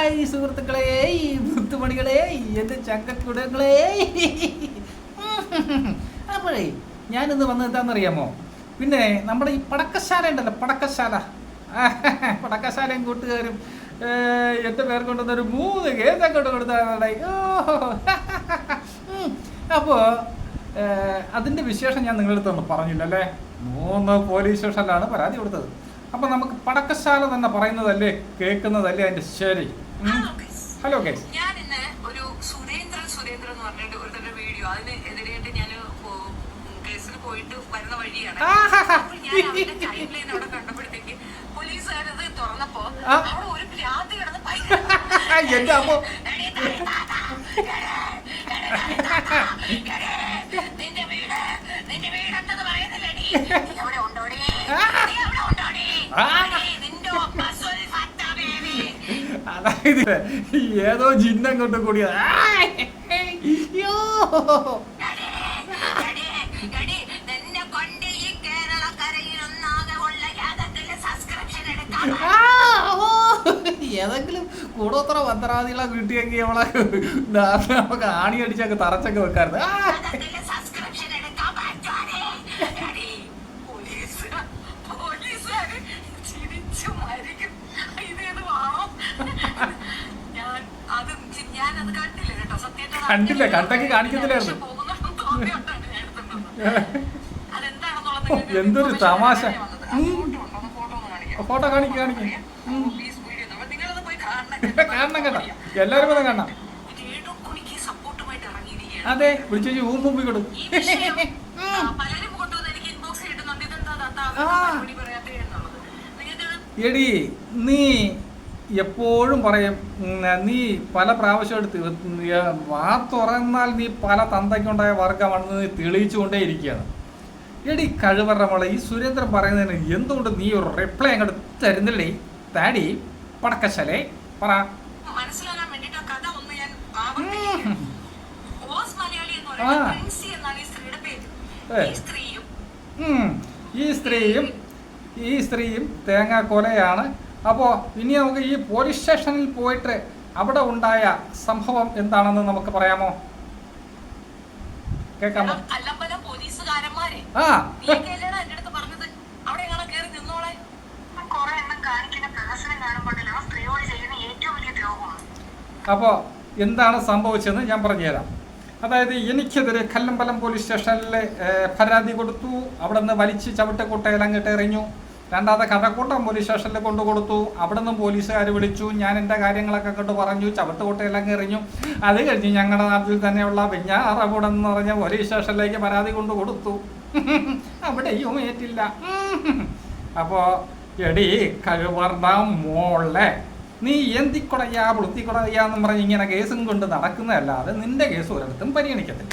Hi സുഹൃത്തുക്കളെ, മുത്തുമണികളെ, എൻ്റെ ചങ്കക്കുടങ്ങളെ. അപ്പോഴേ ഞാനിന്ന് വന്നത് എന്താണെന്നറിയാമോ? പിന്നെ നമ്മുടെ ഈ പടക്കശാല ഉണ്ടല്ലോ, പടക്കശാലയും കൂട്ടുകാരും എൻ്റെ പേർ കൊണ്ടുവന്നൊരു 3 കേസ് അങ്ങോട്ട് കൊടുത്താൽ. അപ്പോൾ അതിൻ്റെ വിശേഷം ഞാൻ നിങ്ങളുടെ അടുത്തൊന്ന് പറഞ്ഞില്ലല്ലേ. 3 പോലീസ് സ്റ്റേഷനിലാണ് പരാതി കൊടുത്തത്. അപ്പം നമുക്ക് പടക്കശാല തന്നെ പറയുന്നതല്ലേ, കേൾക്കുന്നതല്ലേ അതിൻ്റെ ശരി. ഹലോ ഗൈസ്, ഞാൻ ഇന്ന് ഒരു സുരേന്ദ്രൻ എന്ന് പറഞ്ഞിട്ട് ഒരു വീഡിയോ അതിനെതിരായിട്ട് ഞാൻ കേസിൽ പോയിട്ട് വരുന്ന വഴിയാണ്. ഞാൻ അവിടെ കണ്ടപ്പോഴത്തേക്ക് പോലീസുകാരത് തുറന്നപ്പോ അവിടെ ഒരു ഭ്രാന്തി കിടന്ന് നിന്റെ വീടെന്നത് പറയുന്നില്ലടി, അവിടെ ഉണ്ടോടി, അവിടെ ഉണ്ടോടി, നിന്റെ അതായത് ഏതോ ജിന്നം കൊണ്ട് കൂടിയ ഏതെങ്കിലും കൂടോത്ര പത്രാദികളെ കിട്ടിയെങ്കിൽ നമുക്ക് ആണി അടിച്ചൊക്കെ തറച്ചൊക്കെ വെക്കാറുണ്ട്. കണ്ടില്ല, കണ്ടൊക്കെ കാണിക്കത്തില്ലായിരുന്നു. എന്തൊരു തമാശ. ഫോട്ടോ കാണിക്ക കാണണം കേട്ടോ, എല്ലാവരും കൂടെ കാണാം. അതെ, വിളിച്ചു മുമ്പ് കൊടുക്കും. എടി നീ എപ്പോഴും പറയും, നീ പല പ്രാവശ്യം എടുത്ത് വാ തുറന്നാൽ നീ പല തന്തയ്ക്കുണ്ടായ വർഗമാണെന്ന് നീ തെളിയിച്ചുകൊണ്ടേ ഇരിക്കുകയാണ്. എടി കഴിവറ മോളെ, ഈ സുരേന്ദ്രൻ പറയുന്നതിന് എന്തുകൊണ്ട് നീ ഒരു റിപ്ലൈ അങ്ങോട്ട് തരുന്നില്ലേ? താടി പടക്കശാലേ പറ. ഈ സ്ത്രീയും തേങ്ങാക്കൊലയാണ്. അപ്പോൾ ഇനി നമുക്ക് ഈ പോലീസ് സ്റ്റേഷനിൽ പോയിട്ട് അവിടെ ഉണ്ടായ സംഭവം എന്താണെന്ന് നമുക്ക് പറയാമോ, കേൾക്കാമോ? അപ്പോൾ എന്താണ് സംഭവിച്ചതെന്ന് ഞാൻ പറഞ്ഞുതരാം. അതായത് എനിക്കെതിരെ കല്ലമ്പലം പോലീസ് സ്റ്റേഷനിൽ പരാതി കൊടുത്തു. അവിടെ നിന്ന് വലിച്ച് ചവിട്ടക്കുട്ടയിൽ അങ്ങോട്ട് എറിഞ്ഞു. രണ്ടാമത്തെ കടക്കൂട്ടം പോലീസ് സ്റ്റേഷനിൽ കൊണ്ടു കൊടുത്തു. അവിടെ നിന്നും പോലീസുകാർ വിളിച്ചു. ഞാൻ എൻ്റെ കാര്യങ്ങളൊക്കെ കൊണ്ട് പറഞ്ഞു, ചവിട്ടുകുട്ടയെല്ലാം എറിഞ്ഞു. അത് കഴിഞ്ഞ് ഞങ്ങളുടെ നാട്ടിൽ തന്നെയുള്ള വെഞ്ഞാറമൂട് എന്ന് പറഞ്ഞ പോലീസ് സ്റ്റേഷനിലേക്ക് പരാതി കൊണ്ട് കൊടുത്തു. അവിടെയും ഏറ്റില്ല. അപ്പോൾ എടി കഴിവറ മോളെ, നീ എന്തിക്കൊടയാ പുളുത്തിക്കൊടയാന്നും പറഞ്ഞ് ഇങ്ങനെ കേസും കൊണ്ട് നടക്കുന്നതല്ലാതെ നിന്റെ കേസ് ഒരിടത്തും പരിഗണിക്കത്തില്ല.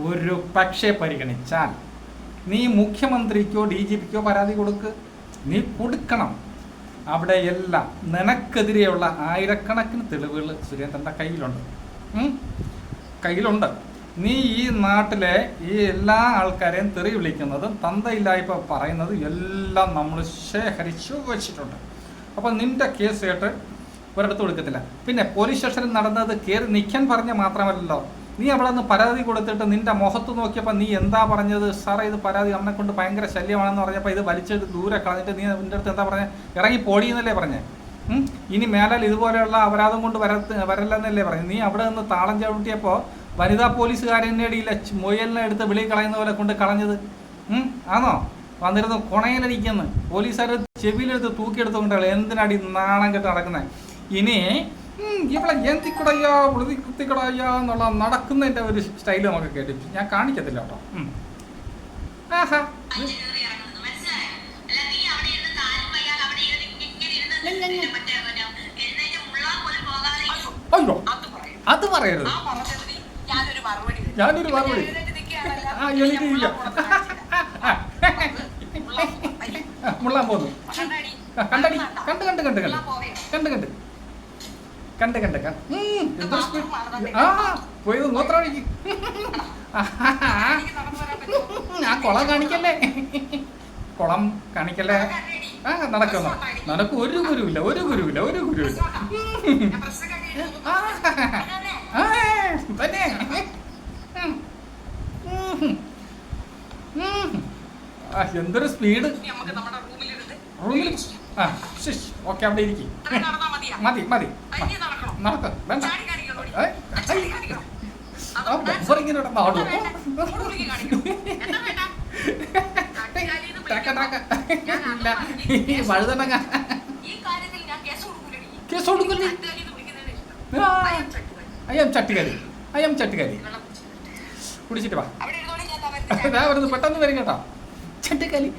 ഒരു പക്ഷേ പരിഗണിച്ചാൽ നീ മുഖ്യമന്ത്രിക്കോ DGPക്കോ പരാതി നീ കൊടുക്കണം. അവിടെയെല്ലാം നിനക്കെതിരെയുള്ള ആയിരക്കണക്കിന് തെളിവുകൾ സുരേന്ദ്രൻ്റെ കയ്യിലുണ്ട്. നീ ഈ നാട്ടിലെ ഈ എല്ലാ ആൾക്കാരെയും തെറി വിളിക്കുന്നതും തന്തയില്ലായ്പ പറയുന്നതും എല്ലാം നമ്മൾ ശേഖരിച്ചു വച്ചിട്ടുണ്ട്. അപ്പോൾ നിന്റെ കേസ് കേട്ട് ഒരിടത്ത് കൊടുക്കത്തില്ല. പിന്നെ പോലീസ് സ്റ്റേഷനിൽ നടന്നത് കയറി നിൽക്കാൻ പറഞ്ഞ മാത്രമല്ലല്ലോ, നീ അവിടെ നിന്ന് പരാതി കൊടുത്തിട്ട് നിന്റെ മുഖത്ത് നോക്കിയപ്പോൾ നീ എന്താ പറഞ്ഞത്? സാറേ, ഇത് പരാതി നമ്മളെ കൊണ്ട് ഭയങ്കര ശല്യമാണെന്ന് പറഞ്ഞപ്പോൾ ഇത് വലിച്ചിട്ട് ദൂരെ കളഞ്ഞിട്ട് നീ നിൻ്റെ അടുത്ത് എന്താ പറഞ്ഞത്? ഇറങ്ങി പോടിയെന്നല്ലേ പറഞ്ഞേ? ഇനി മേലാൽ ഇതുപോലെയുള്ള അപരാധം കൊണ്ട് വരല്ലെന്നല്ലേ പറഞ്ഞു? നീ അവിടെ നിന്ന് താളം ചവിട്ടിയപ്പോൾ വനിതാ പോലീസുകാരൻ്റെ ഇടയില്ല മുയലിനെ എടുത്ത് വെളിയിൽ കളയുന്ന പോലെ കൊണ്ട് കളഞ്ഞത് ആണോ? വന്നിരുന്നു കൊണയിലടിക്കുന്നു പോലീസുകാർ ചെവിയിലെടുത്ത് തൂക്കിയെടുത്ത് കൊണ്ടാണ്. എന്തിനടി നാണം കെട്ട് നടക്കുന്നത്? ഇനി ഇവിടെ എന്തിക്കുടയ്യാ ഉളുതി കുത്തിക്കടയ്യാ എന്നുള്ള നടക്കുന്നതിൻ്റെ ഒരു സ്റ്റൈല് നമുക്ക് കേട്ടിട്ട് ഞാൻ കാണിക്കത്തില്ല കേട്ടോ. ആഹാ, അയ്യോ അത് പറയരുത്. ഞാനൊരു മറുപടി എനിക്കില്ല. മുള്ളാൻ പോന്നു. കണ്ടടി, കണ്ട് പോയത് മൂത്ര ഒഴുകി. ആ കുളം കാണിക്കല്ലേ. നടക്കുന്നു. നിനക്ക് ഒരു ഗുരുവില്ല. തന്നെ എന്തൊരു സ്പീഡ്. റൂമിൽ ഓക്കെ, അവിടെ ഇരിക്കും. മതി നടക്ക്. വേണ്ട ഇങ്ങനെ നാടും വഴുതണങ്ങ കേസ് കൊടുക്കില്ലേ? അയ്യം ചട്ടുകാരി കുടിച്ചിട്ട് വാ. പെട്ടെന്ന് വരും കേട്ടോ. ചട്ടുകാലി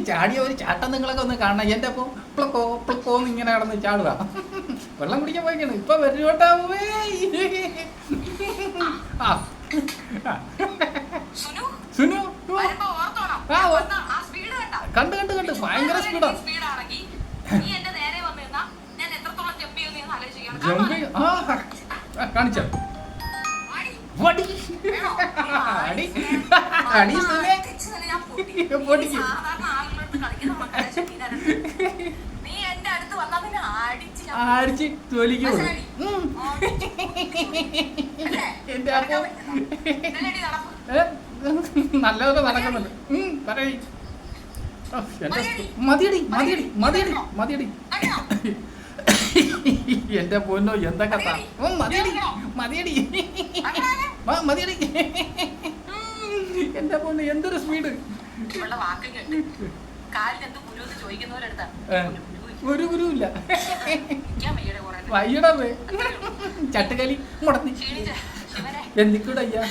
ചാടിയ ഒരു ചാട്ടം നിങ്ങളൊക്കെ ഒന്ന് കാണണം. എൻ്റെ അപ്പോൾ പ്ലക്കോന്ന് ഇങ്ങനെ കിടന്ന് ചാടുക. വെള്ളം കുടിക്കാൻ പോയിക്കാണ്. ഇപ്പൊ വരും കേട്ടോ. സുനു കണ്ട് ഭയങ്കര സ്പീഡാ. കാണിച്ചോ അടിച്ച് തൊലിക്കുള്ളൂ. എന്റെ അപ്പൊ നല്ലപോലെ നടക്കുന്നുണ്ട്. പറയ്. മതിയടി. എന്റെ പൊന്നോ എന്തൊക്കെ മതിയടി. എന്റെ പൊന്നു എന്തൊരു സ്പീഡ്. ഒരു ഗുരുവില്ല. വയ്യടേ ചട്ടുകലി മുടന്നി എന്തിക്കൂടെ അയ്യാ.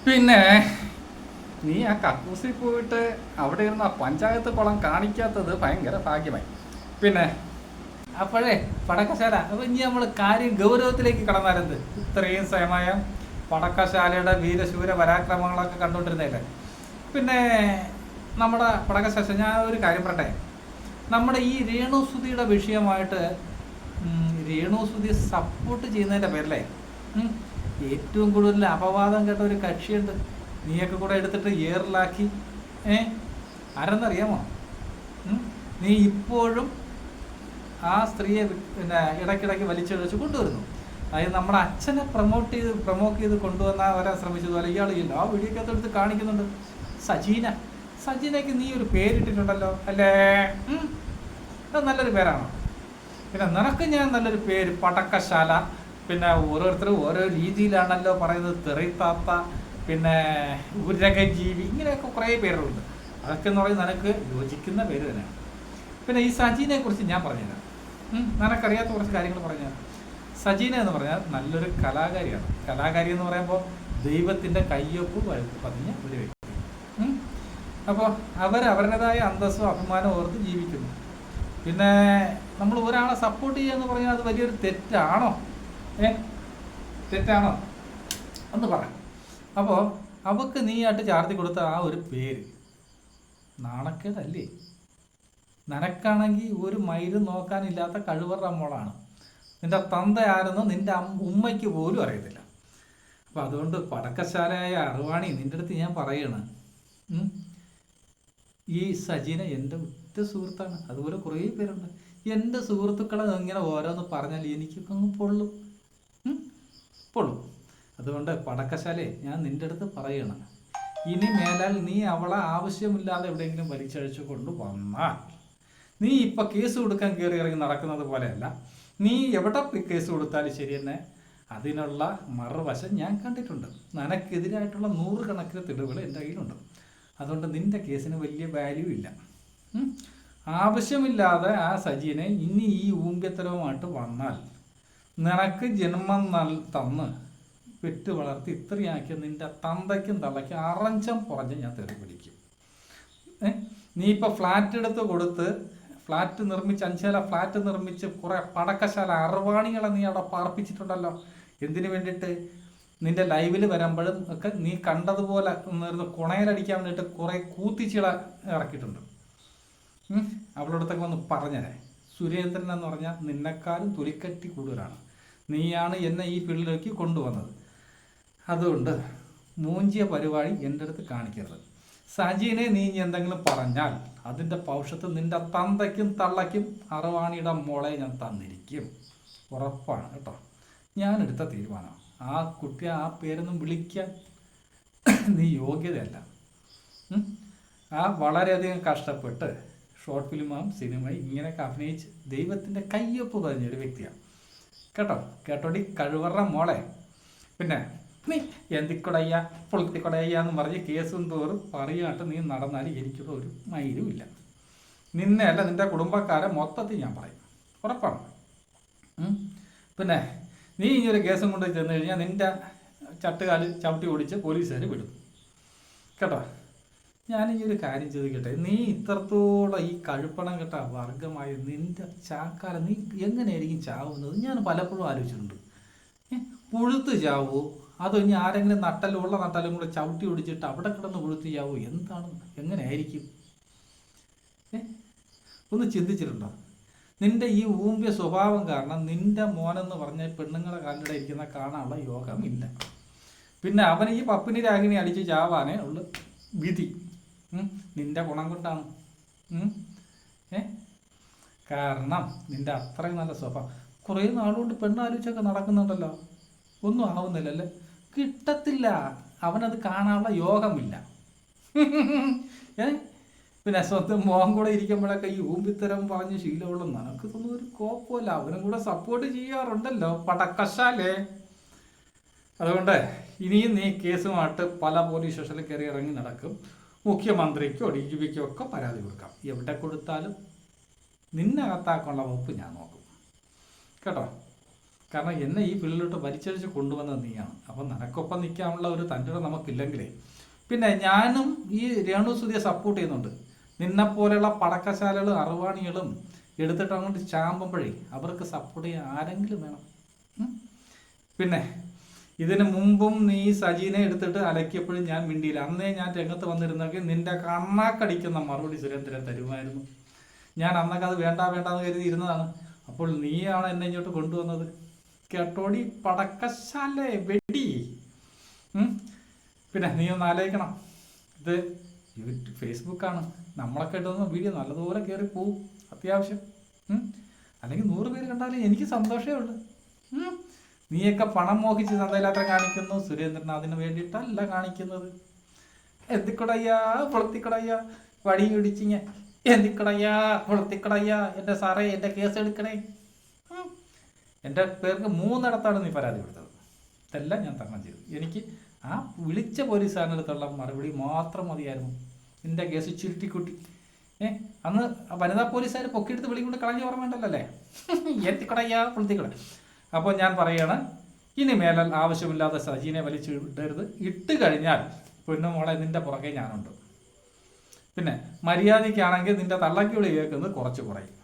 പിന്നെ നീ ആ കക്കൂസിൽ പോയിട്ട് അവിടെ ഇരുന്ന് ആ പഞ്ചായത്ത് കുളം കാണിക്കാത്തത് ഭയങ്കര ഭാഗ്യമായി. പിന്നെ അപ്പോഴേ പടക്കശാല അപ്പൊ ഇനി നമ്മൾ കാര്യം ഗൗരവത്തിലേക്ക് കടന്നാലെന്ത്? ഇത്രയും സമയം പടക്കശാലയുടെ വീരശൂര പരാക്രമങ്ങളൊക്കെ കണ്ടുകൊണ്ടിരുന്നതല്ലേ. പിന്നെ നമ്മുടെ പടക്കശാല ഞാൻ ഒരു കാര്യം പറയട്ടെ. നമ്മുടെ ഈ രേണുസുതിയുടെ വിഷയമായിട്ട് രേണുസുതി സപ്പോർട്ട് ചെയ്യുന്നതിൻ്റെ പേരല്ലേ ഏറ്റവും കൂടുതൽ അപവാദം കേട്ട ഒരു കക്ഷിയുണ്ട്. നീയൊക്കെ കൂടെ എടുത്തിട്ട് ഏറിലാക്കി ആരെന്നറിയാമോ? നീ ഇപ്പോഴും ആ സ്ത്രീയെ പിന്നെ ഇടയ്ക്കിടയ്ക്ക് വലിച്ചഴിച്ച് കൊണ്ടുവരുന്നു. അതായത് നമ്മുടെ അച്ഛനെ പ്രൊമോട്ട് ചെയ്ത് കൊണ്ടുവന്നാൽ വരാൻ ശ്രമിച്ചതുപോലെ ഇയാൾ ആ വീഡിയോക്കകത്ത് എടുത്ത് കാണിക്കുന്നുണ്ട്. സജീനയ്ക്ക് നീ ഒരു പേരിട്ടിട്ടുണ്ടല്ലോ അല്ലേ? അത് നല്ലൊരു പേരാണോ? പിന്നെ നിനക്ക് ഞാൻ നല്ലൊരു പേര് പടക്കശാല. പിന്നെ ഓരോരുത്തരും ഓരോ രീതിയിലാണല്ലോ പറയുന്നത്. തെറിത്താത്ത, പിന്നെ ഉരകജീവി, ഇങ്ങനെയൊക്കെ കുറേ പേരുകളുണ്ട്. അതൊക്കെ എന്ന് പറയുന്നത് നിനക്ക് യോജിക്കുന്ന പേര് തന്നെയാണ്. പിന്നെ ഈ സജീനയെ കുറിച്ച് ഞാൻ പറഞ്ഞുതരാം. നിനക്കറിയാത്ത കുറച്ച് കാര്യങ്ങൾ പറഞ്ഞുതരാം. സജീന എന്ന് പറഞ്ഞാൽ നല്ലൊരു കലാകാരിയാണ്. കലാകാരി എന്ന് പറയുമ്പോൾ ദൈവത്തിൻ്റെ കയ്യൊപ്പ് പതിഞ്ഞ ഒരു വ്യക്തി. അപ്പോൾ അവരുടേതായ അന്തസ്സും അഭിമാനവും ഓർത്ത് ജീവിക്കുന്നു. പിന്നെ നമ്മൾ ഒരാളെ സപ്പോർട്ട് ചെയ്യുക എന്ന് പറഞ്ഞാൽ അത് വലിയൊരു തെറ്റാണോ? തെറ്റാണോ എന്ന് പറയാം. അപ്പോൾ അവക്ക് നീയായിട്ട് ചാർത്തി കൊടുത്ത ആ ഒരു പേര് നാണക്കേടല്ലേ? നിനക്കാണെങ്കിൽ ഒരു മൈലും നോക്കാനില്ലാത്ത കഴിവറ മോളാണ്. നിന്റെ തന്ത ആരെന്നോ നിന്റെ ഉമ്മയ്ക്ക് പോലും അറിയത്തില്ല. അപ്പം അതുകൊണ്ട് പടക്കശാലയായ അറുവാണി നിൻ്റെ അടുത്ത് ഞാൻ പറയണം, ഈ സജീന എൻ്റെ ഉറ്റ സുഹൃത്താണ്. അതുപോലെ കുറേ പേരുണ്ട്. എൻ്റെ സുഹൃത്തുക്കളെ ഇങ്ങനെ ഓരോന്ന് പറഞ്ഞാൽ എനിക്കൊക്കെ അങ്ങ് പൊള്ളും. അതുകൊണ്ട് പടക്കശാലയെ ഞാൻ നിൻ്റെ അടുത്ത് പറയണം, ഇനി മേലാൽ നീ അവളെ ആവശ്യമില്ലാതെ എവിടെയെങ്കിലും വലിച്ചഴിച്ചു കൊണ്ടുവന്നാൽ നീ ഇപ്പം കേസ് കൊടുക്കാൻ കയറി ഇറങ്ങി നടക്കുന്നത് പോലെയല്ല. നീ എവിടെ കേസ് കൊടുത്താലും ശരി തന്നെ അതിനുള്ള മറുവശം ഞാൻ കണ്ടിട്ടുണ്ട്. നിനക്കെതിരായിട്ടുള്ള 100 കണക്കിന് തെളിവുകൾ എൻ്റെ കയ്യിലുണ്ട്. അതുകൊണ്ട് നിൻ്റെ കേസിന് വലിയ വാല്യൂ ഇല്ല. ആവശ്യമില്ലാതെ ആ സജീനെ ഇനി ഈ ഊമ്പ്യത്തരവുമായിട്ട് വന്നാൽ നിനക്ക് ജന്മം തന്ന് പെറ്റ് വളർത്തി ഇത്രയാക്കിയ നിൻ്റെ തന്തയ്ക്കും തള്ളയ്ക്കും അറഞ്ചം പുറഞ്ഞ് ഞാൻ തെറി പിടിക്കും. നീ ഇപ്പോൾ ഫ്ലാറ്റ് എടുത്ത് കൊടുത്ത് ഫ്ലാറ്റ് നിർമ്മിച്ച് 5 നില ഫ്ലാറ്റ് നിർമ്മിച്ച് കുറേ പടക്കശാല അറുവാണികളെ നീ അവിടെ പാർപ്പിച്ചിട്ടുണ്ടല്ലോ. എന്തിനു വേണ്ടിയിട്ട്? നിൻ്റെ ലൈവിൽ വരുമ്പോഴും ഒക്കെ നീ കണ്ടതുപോലെ കുണയിലടിക്കാൻ വേണ്ടിയിട്ട് കുറേ കൂത്തിച്ചിള ഇറക്കിയിട്ടുണ്ട്. അവളോടത്തൊക്കെ വന്ന് പറഞ്ഞതേ, സുരേന്ദ്രൻ എന്ന് പറഞ്ഞാൽ നിന്നെക്കാളും തൊലിക്കട്ടി കൂടുതലാണ്. നീയാണ് എന്നെ ഈ ഫീൽഡിലേക്ക് കൊണ്ടുവന്നത്. അതുകൊണ്ട് മൂഞ്ചിയ പരിപാടി എൻ്റെ അടുത്ത് കാണിക്കരുത്. സജീനെ നീ എന്തെങ്കിലും പറഞ്ഞാൽ അതിൻ്റെ പൗഷത്ത് നിൻ്റെ തന്തയ്ക്കും തള്ളയ്ക്കും അറുവാണിയുടെ മോളെ ഞാൻ തന്നിരിക്കും. ഉറപ്പാണ് കേട്ടോ. ഞാനെടുത്ത തീരുമാനം. ആ കുട്ടിയെ ആ പേരൊന്നും വിളിക്കാൻ നീ യോഗ്യതയല്ല. ആ വളരെയധികം കഷ്ടപ്പെട്ട് ഷോർട്ട് ഫിലിമും സിനിമയും ഇങ്ങനെയൊക്കെ അഭിനയിച്ച് ദൈവത്തിൻ്റെ കയ്യൊപ്പ് പറഞ്ഞൊരു വ്യക്തിയാണ് കേട്ടോടി കഴിവറ മോളെ. പിന്നെ നീ എന്തിക്കൊടയ്യ പൊളുത്തിക്കൊടയ്യ എന്ന് പറഞ്ഞ് കേസും തോറും പറയാട്ട് നീ നടന്നാൽ എനിക്കിവിടെ ഒരു മൈലും ഇല്ല. നിന്നെ അല്ല നിൻ്റെ കുടുംബക്കാരെ മൊത്തത്തിൽ ഞാൻ പറയും. ഉറപ്പാണ്. പിന്നെ നീ ഇനിയൊരു കേസും കൊണ്ട് ചെന്ന് കഴിഞ്ഞാൽ നിൻ്റെ ചട്ടുകാല് ചവിട്ടി ഓടിച്ച് പോലീസുകാർ വിടും കേട്ടോ. ഞാനിനി ഒരു കാര്യം ചോദിക്കട്ടെ, നീ ഇത്രത്തോളം ഈ കഴുപ്പണം കേട്ട വർഗമായ നിൻ്റെ ചാക്കാലം നീ എങ്ങനെയായിരിക്കും ചാവുന്നത്? ഞാൻ പലപ്പോഴും ആലോചിച്ചിട്ടുണ്ട്. പുഴുത്ത് ചാവോ അതോ ഇനി ആരെങ്കിലും നട്ടലുള്ള നട്ടലും കൂടെ ചവിട്ടി ഓടിച്ചിട്ട് അവിടെ കിടന്ന് പുഴുത്ത് ചാവോ? എന്താണ്, എങ്ങനെയായിരിക്കും? ഒന്ന് ചിന്തിച്ചിട്ടുണ്ടോ? നിൻ്റെ ഈ ഊമ്പിയ സ്വഭാവം കാരണം നിൻ്റെ മോനെന്ന് പറഞ്ഞ പെണ്ണുങ്ങളെ കാലിടെ ഇരിക്കുന്ന കാണാനുള്ള യോഗമില്ല. പിന്നെ അവന് ഈ പപ്പിനി രാഗിനി അടിച്ച് ചാവാനേ ഉള്ളു വിധി. നിൻ്റെ ഗുണം കൊണ്ടാണ്. കാരണം നിൻ്റെ അത്രയും നല്ല സ്വഭാവം. കുറേ നാളുകൊണ്ട് പെണ്ണാലോചിച്ചൊക്കെ നടക്കുന്നുണ്ടല്ലോ, ഒന്നും ആവുന്നില്ലല്ലേ? കിട്ടത്തില്ല. അവനത് കാണാനുള്ള യോഗമില്ല. പിന്നെ സ്വന്തം മോഹം കൂടെ ഇരിക്കുമ്പോഴൊക്കെ ഈ ഊമ്പിത്തരം പറഞ്ഞ് ശീലമുള്ള നിനക്ക് ഇതൊന്നും ഒരു കോപ്പമല്ല. അവനും കൂടെ സപ്പോർട്ട് ചെയ്യാറുണ്ടല്ലോ പടക്കശാലേ. അതുകൊണ്ട് ഇനിയും നീ കേസുമായിട്ട് പല പോലീസ് സ്റ്റേഷനിൽ കയറി ഇറങ്ങി നടക്കും. മുഖ്യമന്ത്രിക്കോ DGPക്കോ ഒക്കെ പരാതി കൊടുക്കാം. എവിടെ കൊടുത്താലും നിന്നകത്താക്കാനുള്ള വകുപ്പ് ഞാൻ നോക്കും കേട്ടോ. കാരണം എന്നെ ഈ ഫീൽഡിലോട്ട് വലിച്ചഴിച്ച് കൊണ്ടുവന്നത് നീയാണ്. അപ്പം നിനക്കൊപ്പം നിൽക്കാനുള്ള ഒരു തൻ്റെ നമുക്കില്ലെങ്കിലേ. പിന്നെ ഞാനും ഈ രേണുസുതിയെ സപ്പോർട്ട് ചെയ്യുന്നുണ്ട്. നിന്നെപ്പോലെയുള്ള പടക്കശാലകളും അറുവാണികളും എടുത്തിട്ട് അങ്ങോട്ട് ചാമ്പുമ്പോഴേ അവർക്ക് സപ്പോർട്ട് ചെയ്യാൻ ആരെങ്കിലും വേണം. പിന്നെ ഇതിന് മുമ്പും നീ സജീനെ എടുത്തിട്ട് അലക്കിയപ്പോഴും ഞാൻ മിണ്ടിയില്ല. അന്നേ ഞാൻ രംഗത്ത് വന്നിരുന്നെങ്കിൽ നിന്റെ കണ്ണാക്കടിക്കുന്ന മറുപടി സുരേന്ദ്രൻ തരുമായിരുന്നു. ഞാൻ അന്നൊക്കെ അത് വേണ്ടാന്ന് കരുതി ഇരുന്നതാണ്. അപ്പോൾ നീയാണ് എന്നെ ഇങ്ങോട്ട് കൊണ്ടുവന്നത് കേട്ടോടി പടക്കശാലേ വെടി. പിന്നെ നീ ഒന്ന് ആലോചിക്കണം, ഇത് ഫേസ്ബുക്കാണ്. നമ്മളൊക്കെ ഇടുന്ന വീഡിയോ നല്ലതുപോലെ കയറി പോവും അത്യാവശ്യം. അല്ലെങ്കിൽ 100 പേര് കണ്ടാലേ എനിക്ക് സന്തോഷമേ ഉള്ളൂ. നീയൊക്കെ പണം മോഹിച്ച് ചന്തയിലാത്ര കാണിക്കുന്നു. സുരേന്ദ്രൻ അതിന് വേണ്ടിയിട്ടല്ല കാണിക്കുന്നത്. എന്തിക്കൊടയ്യാ പൊളത്തിക്കൊടയ്യാ വടി ഇടിച്ചിങ്ങ എന്തിക്കൊടയ്യാ പൊളത്തിക്കൊടയ്യാ എൻ്റെ സാറേ എൻ്റെ കേസ് എടുക്കണേ. എൻ്റെ പേർക്ക് 3 ഇടത്താണ് നീ പരാതി കൊടുത്തത്. ഇതെല്ലാം ഞാൻ തരണം ചെയ്തു. എനിക്ക് ആ വിളിച്ച പോലീസുകാരനടുത്തുള്ള മറുപടി മാത്രം മതിയായിരുന്നു. നിൻ്റെ കേസ് ചുരുട്ടിക്കുട്ടി. അന്ന് വനിതാ പോലീസുകാർ പൊക്കിയെടുത്ത് വിളിക്കൊണ്ട് കളഞ്ഞ ഓർമ്മയുണ്ടല്ലോ അല്ലേ? എത്തിക്കൊടയ്യാ പൊളത്തിക്കൊട. അപ്പോൾ ഞാൻ പറയുകയാണ്, ഇനി മേലാൽ ആവശ്യമില്ലാതെ സജീനെ വലിച്ചു ഇടരുത്. ഇട്ട് കഴിഞ്ഞാൽ പൊന്നുമോളെ നിൻ്റെ പുറകെ ഞാനുണ്ട്. പിന്നെ മര്യാദയ്ക്കാണെങ്കിൽ നിൻ്റെ തള്ളക്കിളി കേൾക്കുന്നത് കുറച്ച് കുറയും.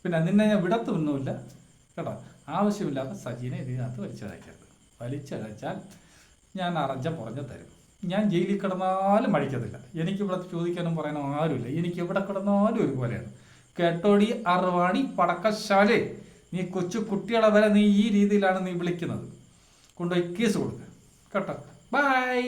പിന്നെ നിന്നെ ഞാൻ വിടത്തൊന്നുമില്ല കേട്ടോ. ആവശ്യമില്ലാതെ സജീനെ ഇതിനകത്ത് വലിച്ചഴക്കരുത്. വലിച്ചഴച്ചാൽ ഞാൻ പുറഞ്ഞു തരും. ഞാൻ ജയിലിൽ കിടന്നാലും അഴിക്കത്തില്ല. എനിക്കിവിടെ ചോദിക്കാനും പറയാനും ആരുമില്ല. എനിക്ക് എവിടെ കിടന്നാലും ഒരുപോലെയാണ് കേട്ടോടി അറുവാണി പടക്കശാലേ. നീ കൊച്ചു കുട്ടികളെ വരെ നീ ഈ രീതിയിലാണ് നീ വിളിക്കുന്നത്. കൊണ്ടുപോയി കേസ് കൊടുക്കുക കേട്ടോ. ബൈ.